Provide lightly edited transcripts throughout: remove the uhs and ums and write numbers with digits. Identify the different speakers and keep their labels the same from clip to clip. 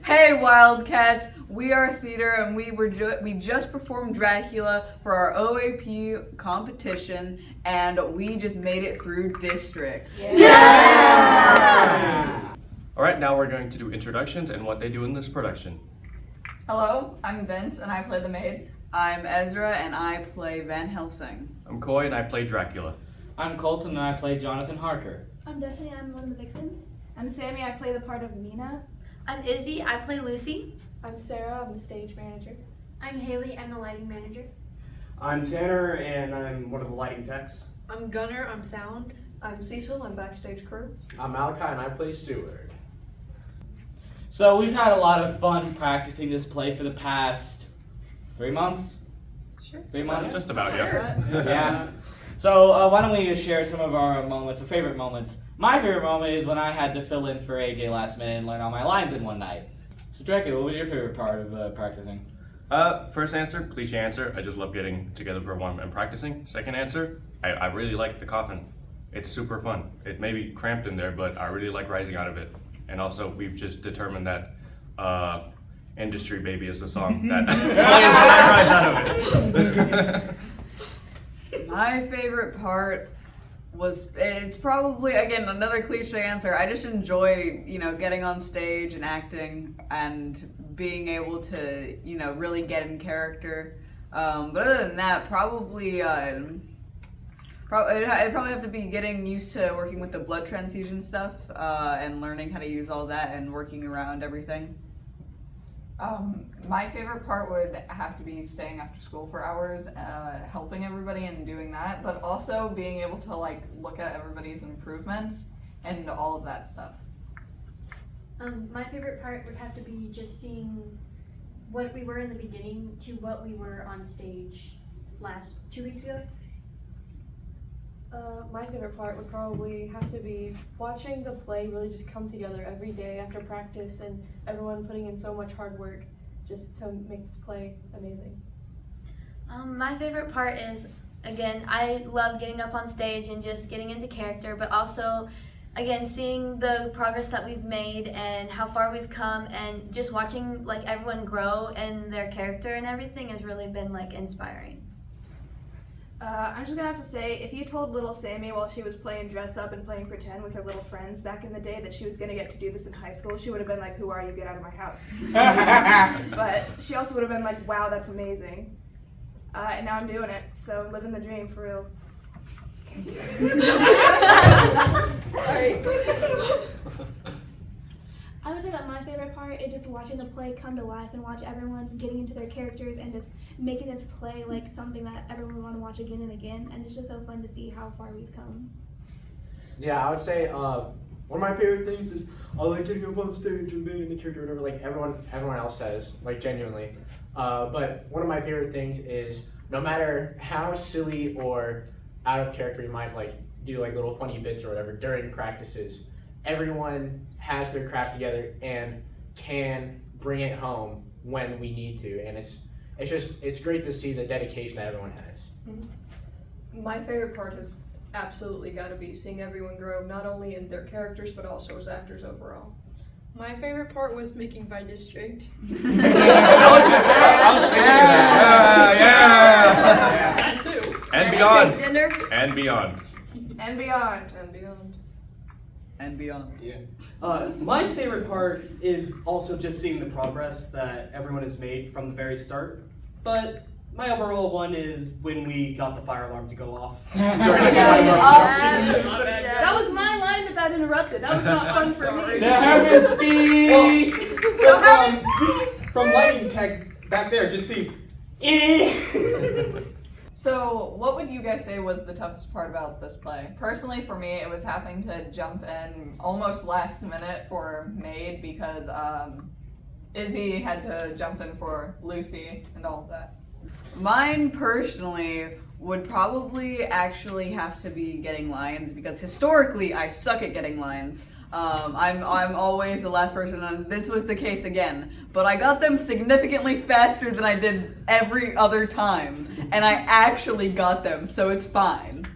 Speaker 1: Hey Wildcats, we are theater and we just performed Dracula for our OAP competition and we just made it through district.
Speaker 2: Yeah! Alright, now we're going to do introductions and what they do in this production.
Speaker 3: Hello, I'm Vince and I play the maid.
Speaker 1: I'm Ezra and I play Van Helsing.
Speaker 2: I'm Coy and I play Dracula.
Speaker 4: I'm Colton and I play Jonathan Harker.
Speaker 5: I'm Destiny, I'm one of the vixens.
Speaker 6: I'm Sammy, I play the part of Mina.
Speaker 7: I'm Izzy, I play Lucy.
Speaker 8: I'm Sarah, I'm the stage manager.
Speaker 9: I'm Haley, I'm the lighting manager.
Speaker 10: I'm Tanner, and I'm one of the lighting techs.
Speaker 8: I'm Gunnar, I'm sound. I'm Cecil, I'm backstage crew.
Speaker 11: I'm Malachi, and I play Seward.
Speaker 4: So we've had a lot of fun practicing this play for the past 3 months?
Speaker 8: Sure.
Speaker 4: 3 months?
Speaker 2: Just about, yeah.
Speaker 4: Yeah. So why don't we share some of our moments, our favorite moments. My favorite moment is when I had to fill in for AJ last minute and learn all my lines in one night. So Dracula, what was your favorite part of practicing?
Speaker 2: First answer, cliche answer, I just love getting together for one and practicing. Second answer, I really like the coffin. It's super fun. It may be cramped in there, but I really like rising out of it. And also, we've just determined that Industry Baby is the song that plays when I rise out of it.
Speaker 1: My favorite part was, it's probably, again, another cliche answer. I just enjoy, getting on stage and acting and being able to, really get in character. But other than that, probably, I'd probably have to be getting used to working with the blood transfusion stuff and learning how to use all that and working around everything.
Speaker 3: My favorite part would have to be staying after school for hours, helping everybody and doing that, but also being able to look at everybody's improvements and all of that stuff.
Speaker 9: My favorite part would have to be just seeing what we were in the beginning to what we were on stage last 2 weeks ago.
Speaker 8: My favorite part would probably have to be watching the play really just come together every day after practice and everyone putting in so much hard work just to make this play amazing.
Speaker 7: My favorite part is, again, I love getting up on stage and just getting into character, but also, again, seeing the progress that we've made and how far we've come and just watching everyone grow in their character and everything has really been inspiring.
Speaker 6: I'm just gonna have to say, if you told little Sammy while she was playing dress up and playing pretend with her little friends back in the day that she was gonna get to do this in high school, she would have been like, "Who are you? Get out of my house." But she also would have been like, "Wow, that's amazing." And now I'm doing it, so living the dream for real. Sorry.
Speaker 5: I would say that my favorite part is just watching the play come to life and watch everyone getting into their characters and just making this play something that everyone would want to watch again and again, and it's just so fun to see how far we've come.
Speaker 11: Yeah, I would say one of my favorite things is I like getting up on stage and being in the character, whatever, everyone else says, genuinely. But one of my favorite things is no matter how silly or out of character you might do little funny bits or whatever during practices, everyone has their craft together and can bring it home when we need to, and it's great to see the dedication that everyone has.
Speaker 8: My favorite part has absolutely got to be seeing everyone grow, not only in their characters but also as actors overall.
Speaker 12: My favorite part was making by district.
Speaker 2: Yeah.
Speaker 8: That too.
Speaker 2: And beyond.
Speaker 3: Dinner.
Speaker 2: And beyond.
Speaker 6: And beyond.
Speaker 8: And beyond.
Speaker 1: And beyond.
Speaker 10: Yeah. My favorite part is also just seeing the progress that everyone has made from the very start. But my overall one is when we got the fire alarm to go off.
Speaker 6: That was my line that interrupted. That was not fun for me.
Speaker 10: From lighting tech back there, just see.
Speaker 3: So, what would you guys say was the toughest part about this play? Personally, for me, it was having to jump in almost last minute for Maid because Izzy had to jump in for Lucy and all of that.
Speaker 1: Mine personally would probably actually have to be getting lines because historically I suck at getting lines. I'm always the last person, and this was the case again. But I got them significantly faster than I did every other time, and I actually got them, so it's fine.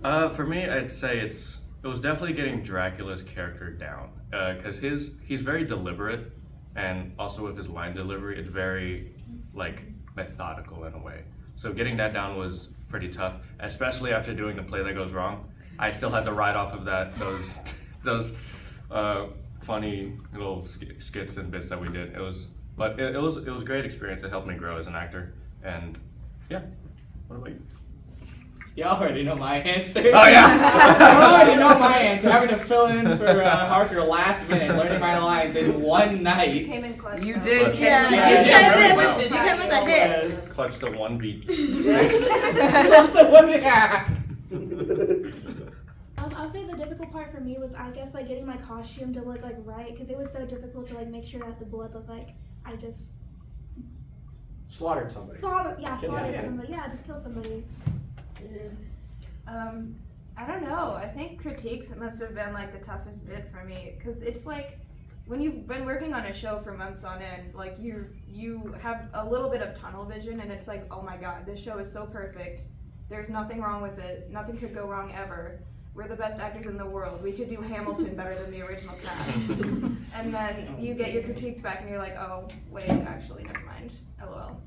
Speaker 2: For me, I'd say it was definitely getting Dracula's character down. because he's very deliberate, and also with his line delivery, it's very like methodical in a way. So getting that down was pretty tough, especially after doing the play that goes wrong. I still had to ride off of those funny little skits and bits that we did. It was a great experience. It helped me grow as an actor, and yeah. What about you?
Speaker 4: Y'all already know my answer.
Speaker 2: Oh yeah.
Speaker 4: I already know my answer. Having to fill in for Harker last minute, learning my lines in one
Speaker 6: You
Speaker 4: night.
Speaker 6: came in clutch.
Speaker 1: You
Speaker 6: though.
Speaker 1: did.
Speaker 7: Yeah,
Speaker 1: you
Speaker 4: yeah,
Speaker 1: did
Speaker 4: yeah,
Speaker 1: very
Speaker 2: yeah.
Speaker 1: well.
Speaker 7: You came with a hit.
Speaker 4: Yes.
Speaker 2: Clutch the 1v6.
Speaker 4: Yeah.
Speaker 5: I would say the difficult part for me was, I guess, like getting my costume to look like right, because it was so difficult to like make sure that the blood looked like I just
Speaker 11: Slaughtered somebody.
Speaker 5: slaughtered
Speaker 11: Yeah.
Speaker 5: somebody. Yeah, just killed somebody.
Speaker 6: I don't know. I think critiques must have been like the toughest bit for me, because it's like when you've been working on a show for months on end, like you have a little bit of tunnel vision, and it's like, oh my god, this show is so perfect. There's nothing wrong with it. Nothing could go wrong ever. We're the best actors in the world. We could do Hamilton better than the original cast. And then you get your critiques back, and you're like, oh wait, actually, never mind. LOL.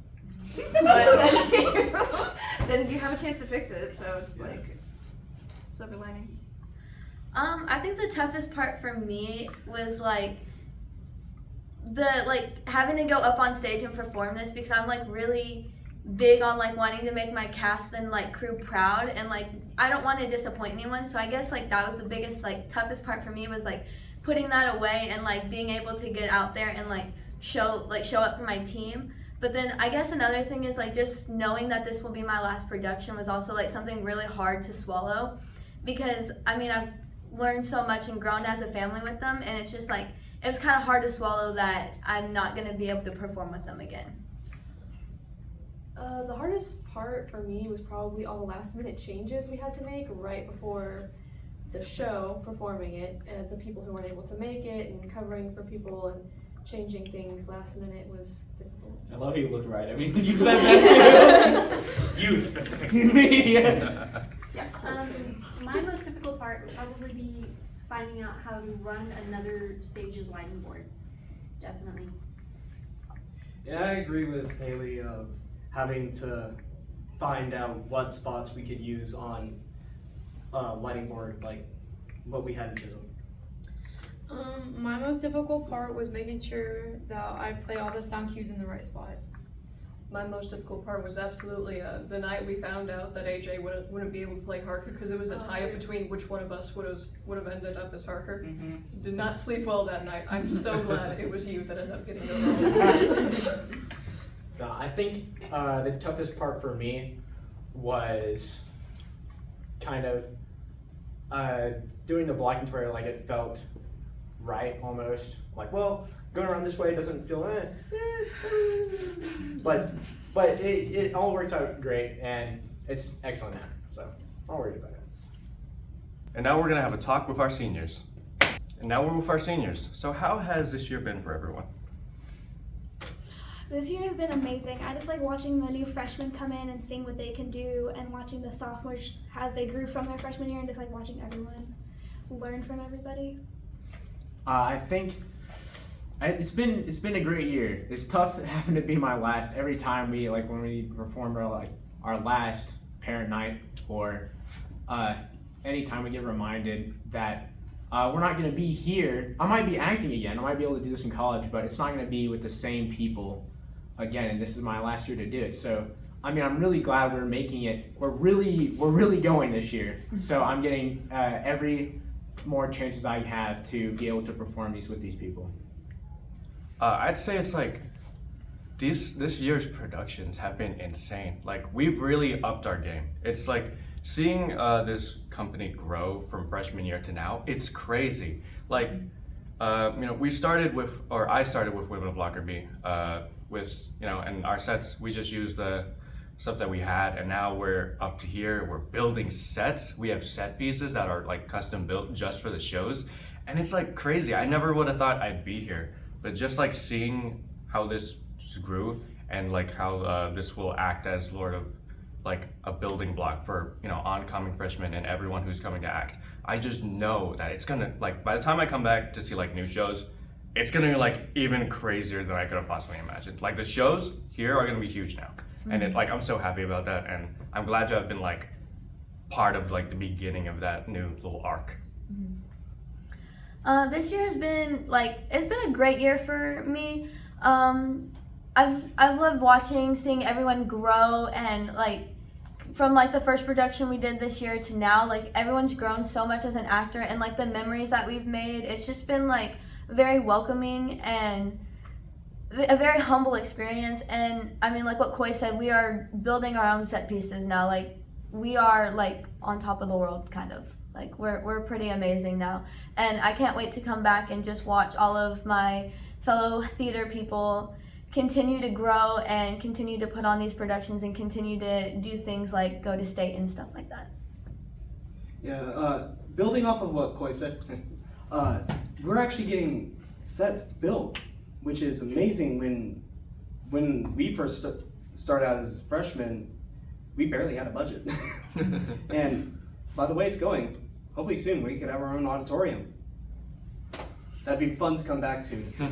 Speaker 6: But then you have a chance to fix it, so it's like it's silver lining.
Speaker 7: I think the toughest part for me was like having to go up on stage and perform this, because I'm like really big on like wanting to make my cast and like crew proud, and like I don't want to disappoint anyone. So I guess like that was the biggest like toughest part for me, was like putting that away and like being able to get out there and like show up for my team. But then I guess another thing is like just knowing that this will be my last production was also like something really hard to swallow, because I mean I've learned so much and grown as a family with them, and it's just like it was kind of hard to swallow that I'm not going to be able to perform with them again.
Speaker 8: The hardest part for me was probably all the last minute changes we had to make right before the show, performing it, and the people who weren't able to make it, and covering for people and changing things last minute was difficult.
Speaker 4: I love how you looked right. I mean, you said that too.
Speaker 10: You specifically.
Speaker 4: Yeah.
Speaker 9: My most difficult part would probably be finding out how to run another stage's lighting board. Definitely.
Speaker 10: Yeah, I agree with Haley of having to find out what spots we could use on lighting board, like what we had in Chisholm.
Speaker 12: My most difficult part was making sure that I play all the sound cues in the right spot.
Speaker 13: My most difficult part was absolutely the night we found out that AJ wouldn't be able to play Harker, because it was a tie-up between which one of us would have ended up as Harker.
Speaker 4: Mm-hmm.
Speaker 13: Did not sleep well that night. I'm so glad it was you that ended up getting the role.
Speaker 11: No, I think the toughest part for me was kind of doing the blocking to where like it felt right almost. Like, well, going around this way doesn't feel but it all works out great, and it's excellent now. So I'm not worried about it.
Speaker 2: And now we're gonna have a talk with our seniors. So how has this year been for everyone?
Speaker 5: This year has been amazing. I just like watching the new freshmen come in and seeing what they can do, and watching the sophomores as they grew from their freshman year, and just like watching everyone learn from everybody.
Speaker 11: I think it's been a great year. It's tough having to be my last every time when we perform our last parent night, or anytime we get reminded that we're not going to be here. I might be acting again. I might be able to do this in college, but it's not going to be with the same people again. And this is my last year to do it. So I mean, I'm really glad we're making it. We're really going this year. So I'm getting every more chances I have to be able to perform these with these people.
Speaker 2: I'd say it's like this year's productions have been insane. Like, we've really upped our game. It's like seeing this company grow from freshman year to now. It's crazy. Like, I started with Women of Lockerbie, and our sets, we just used the stuff that we had, and now we're up to here. We're building sets. We have set pieces that are like custom built just for the shows, and it's like crazy. I never would have thought I'd be here, but just like seeing how this just grew, and like how this will act as sort of like a building block for oncoming freshmen and everyone who's coming to act. I just know that it's gonna, like, by the time I come back to see like new shows, it's gonna be like even crazier than I could have possibly imagined. Like the shows here are gonna be huge now, and it, like, I'm so happy about that, and I'm glad to have been like part of like the beginning of that new little arc.
Speaker 7: This year has been it's been a great year for me. I've loved seeing everyone grow, and like from like the first production we did this year to now, like everyone's grown so much as an actor, and like the memories that we've made, it's just been like very welcoming and a very humble experience. And I mean, like what Koi said, we are building our own set pieces now. Like we are like on top of the world, kind of. Like we're pretty amazing now, and I can't wait to come back and just watch all of my fellow theater people continue to grow and continue to put on these productions and continue to do things like go to state and stuff like that.
Speaker 10: Yeah, building off of what Koi said, we're actually getting sets built, which is amazing. When we first started out as freshmen, we barely had a budget. And by the way it's going, hopefully soon we could have our own auditorium. That'd be fun to come back to. So,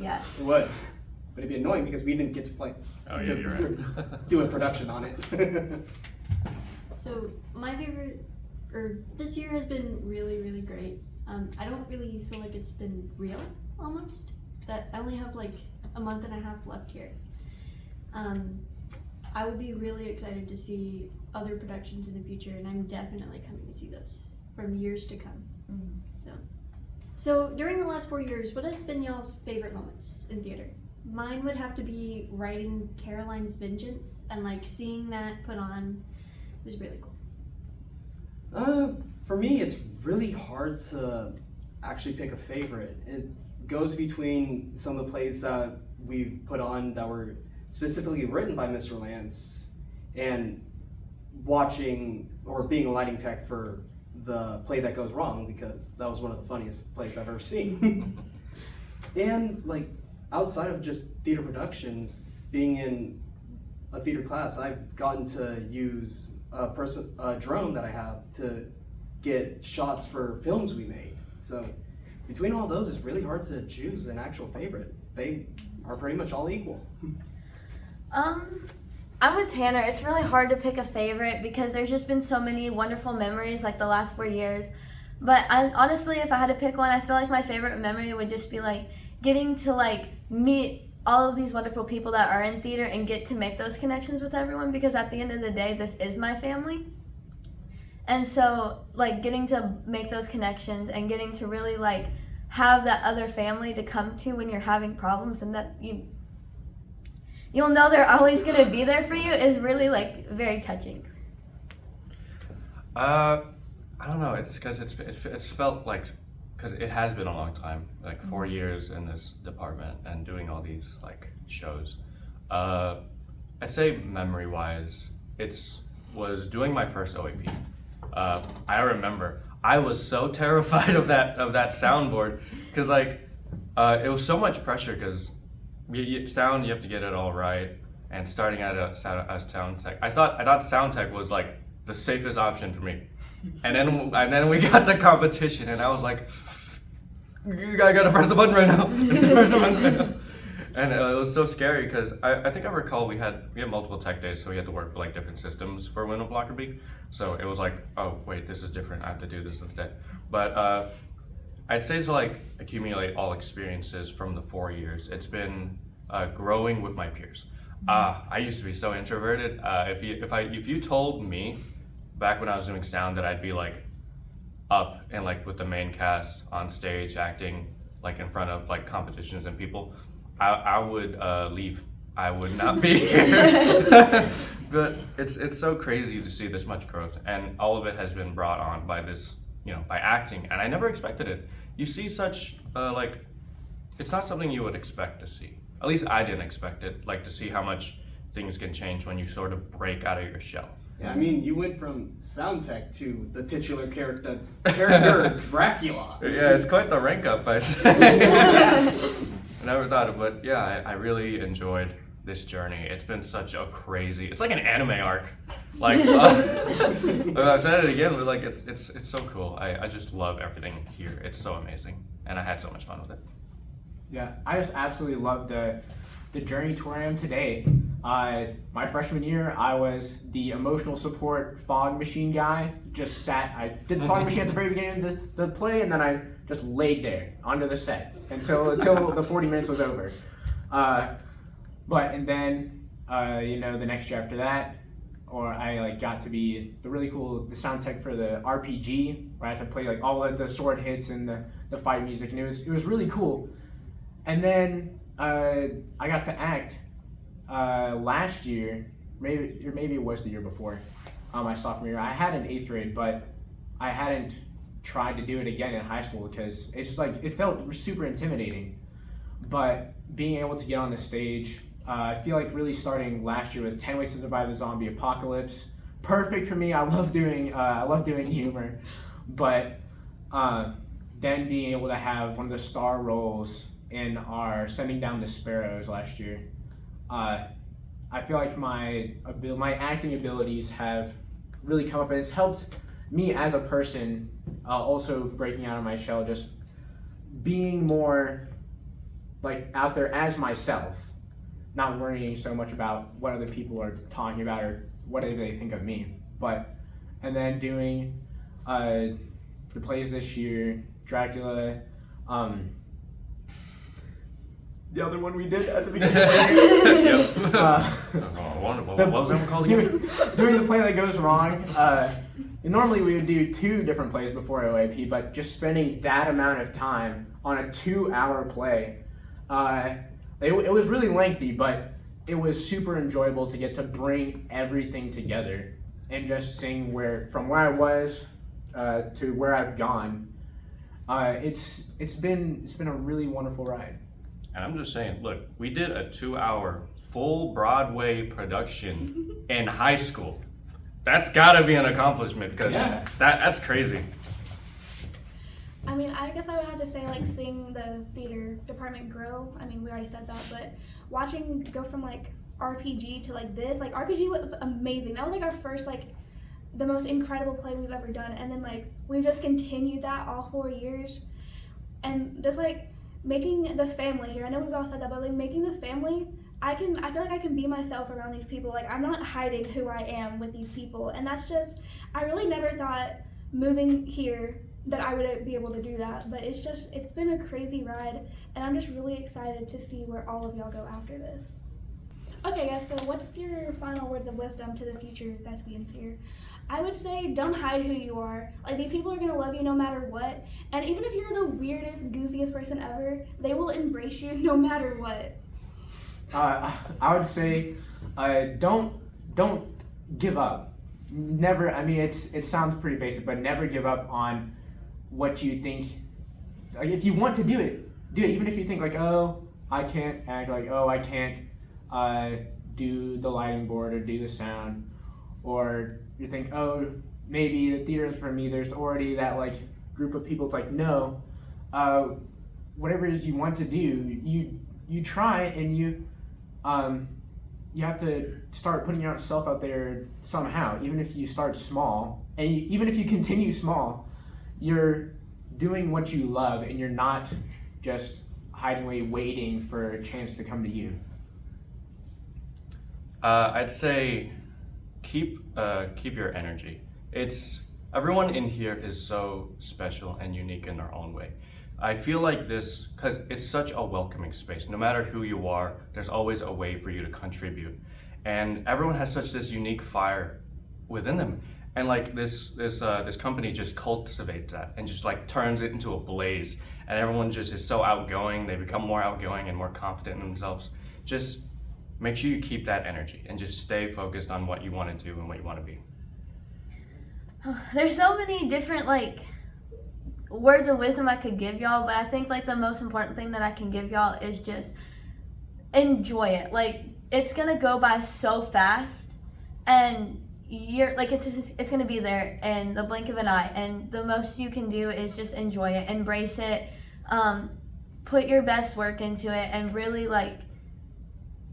Speaker 7: Yeah.
Speaker 10: It would. But it'd be annoying because we didn't get to play.
Speaker 2: Oh yeah, you're right.
Speaker 10: Do a production on it.
Speaker 9: So my favorite, this year has been really, really great. I don't really feel like it's been real, almost. That I only have like a month and a half left here. I would be really excited to see other productions in the future, and I'm definitely coming to see those from years to come. So during the last 4 years, what has been y'all's favorite moments in theater? Mine would have to be writing Caroline's Vengeance, and like seeing that put on was really cool.
Speaker 10: For me, it's really hard to actually pick a favorite. It goes between some of the plays that we've put on that were specifically written by Mr. Lance, and watching or being a lighting tech for the play That Goes Wrong, because that was one of the funniest plays I've ever seen. And like outside of just theater productions, being in a theater class, I've gotten to use a drone that I have to get shots for films we made. So between all those, it's really hard to choose an actual favorite. They are pretty much all equal.
Speaker 7: I'm with Tanner. It's really hard to pick a favorite because there's just been so many wonderful memories like the last 4 years. But honestly, if I had to pick one, I feel like my favorite memory would just be like getting to like meet all of these wonderful people that are in theater and get to make those connections with everyone, because at the end of the day, this is my family. And so like getting to make those connections and getting to really like have that other family to come to when you're having problems, and that you'll know they're always going to be there for you, is really like very touching.
Speaker 2: I don't know. It's because it's felt like, because it has been a long time, like 4 years in this department and doing all these like shows. I'd say memory-wise, was doing my first OAP. I remember I was so terrified of that soundboard, because like it was so much pressure, because sound, you have to get it all right, and starting at a sound tech, I thought sound tech was like the safest option for me, and then we got to competition, and I was like, I gotta press the button right now. And it was so scary, because I think I recall we had multiple tech days, so we had to work for like different systems for Window Blocker B. So it was like, oh wait, this is different, I have to do this instead. But I'd say to like accumulate all experiences from the 4 years, it's been growing with my peers. I used to be so introverted. If you told me back when I was doing sound that I'd be like up and like with the main cast on stage acting like in front of like competitions and people, I would leave. I would not be here. But it's so crazy to see this much growth, and all of it has been brought on by this, by acting, and I never expected it. You see such like, it's not something you would expect to see. At least I didn't expect it, like to see how much things can change when you sort of break out of your shell.
Speaker 10: Yeah, I mean, you went from sound tech to the titular character Dracula.
Speaker 2: Yeah, it's quite the rank up, I say. I never thought of it, but yeah, I really enjoyed this journey. It's been such a crazy. It's like an anime arc. Like I've said it again. But like it's so cool. I just love everything here. It's so amazing, and I had so much fun with it.
Speaker 11: Yeah, I just absolutely love the journey to where I am today. My freshman year, I was the emotional support fog machine guy. Just sat. I did the fog machine at the very beginning of the play, and then I just laid there under the set until the 40 minutes was over. And then the next year after that, I got to be the sound tech for the RPG, where I had to play like all of the sword hits and the fight music, and it was really cool. And then I got to act last year, maybe it was the year before, my sophomore year. I had in 8th grade, but I hadn't tried to do it again in high school because it's just like it felt super intimidating. But being able to get on the stage, I feel like really starting last year with 10 Ways to Survive the Zombie Apocalypse, perfect for me. I love doing humor, but then being able to have one of the star roles in our Sending Down the Sparrows last year, I feel like my acting abilities have really come up, and it's helped me as a person, also breaking out of my shell, just being more like out there as myself, not worrying so much about what other people are talking about or what they think of me. And then doing the plays this year, Dracula, the other one we did at the beginning of the year.
Speaker 2: What was that one called again?
Speaker 11: Doing the play that goes wrong. Normally we would do 2 different plays before OAP, but just spending that amount of time on a 2-hour play, it was really lengthy, but it was super enjoyable to get to bring everything together and just sing from where I was to where I've gone. It's been a really wonderful ride.
Speaker 2: And I'm just saying, look, we did a 2-hour full Broadway production in high school. That's gotta be an accomplishment because that's crazy.
Speaker 5: I mean, I guess I would have to say, like, seeing the theater department grow. I mean, we already said that, but watching go from, like, RPG to, like, this. Like, RPG was amazing. That was, like, our first, like, the most incredible play we've ever done. And then, like, we've just continued that all 4 years. And just, like, making the family here. I know we've all said that, but, like, making the family, I feel like I can be myself around these people. Like, I'm not hiding who I am with these people. And that's just, I really never thought moving here that I would be able to do that, but it's been a crazy ride, and I'm just really excited to see where all of y'all go after this. Okay guys, so what's your final words of wisdom to the future thespians here? I would say don't hide who you are. Like, these people are going to love you no matter what, and even if you're the weirdest, goofiest person ever, they will embrace you no matter what.
Speaker 11: I would say don't give up. Never, I mean, it sounds pretty basic, but never give up on what you think. Like, if you want to do it, even if you think like, oh, I can't act, like, oh, I can't do the lighting board or do the sound, or you think, oh, maybe the theater is for me, there's already that like group of people. It's like, no, whatever it is you want to do, you try, and you have to start putting yourself out there somehow. Even if you start small, and even if you continue small, you're doing what you love, and you're not just hiding away waiting for a chance to come to you.
Speaker 2: I'd say keep your energy. Everyone in here is so special and unique in their own way. I feel like this, because it's such a welcoming space. No matter who you are, there's always a way for you to contribute. And everyone has such this unique fire within them. And like this company just cultivates that and just like turns it into a blaze. And everyone just is so outgoing. They become more outgoing and more confident in themselves. Just make sure you keep that energy and just stay focused on what you want to do and what you want to be.
Speaker 7: There's so many different like words of wisdom I could give y'all, but I think like the most important thing that I can give y'all is just enjoy it. Like, it's gonna go by so fast, and you're like, it's gonna be there in the blink of an eye, and the most you can do is just enjoy it, embrace it, put your best work into it, and really like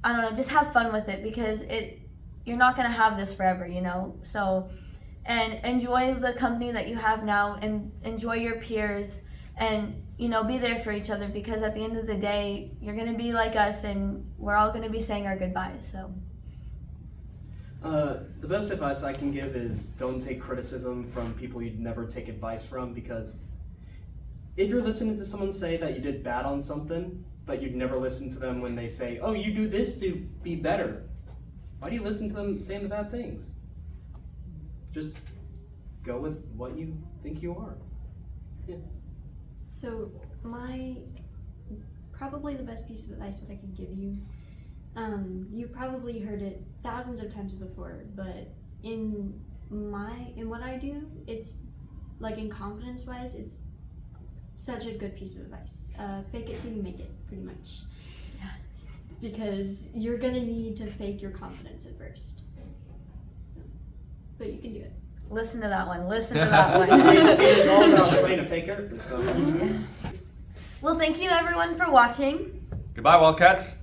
Speaker 7: I don't know, just have fun with it because you're not gonna have this forever, you know. So, and enjoy the company that you have now, and enjoy your peers, and you know, be there for each other because at the end of the day, you're gonna be like us, and we're all gonna be saying our goodbyes. So.
Speaker 10: The best advice I can give is don't take criticism from people you'd never take advice from, because if you're listening to someone say that you did bad on something, but you'd never listen to them when they say, oh, you do this to be better, why do you listen to them saying the bad things? Just go with what you think you are. Yeah.
Speaker 9: So probably the best piece of advice that I could give you, you probably heard it thousands of times before, but in what I do, it's like in confidence wise, it's such a good piece of advice. Fake it till you make it, pretty much. Yeah. Because you're gonna need to fake your confidence at first. But you can do it.
Speaker 7: Listen to that one. Listen to that one.
Speaker 10: It's all about playing a faker. So.
Speaker 7: Well, thank you everyone for watching.
Speaker 2: Goodbye, Wildcats.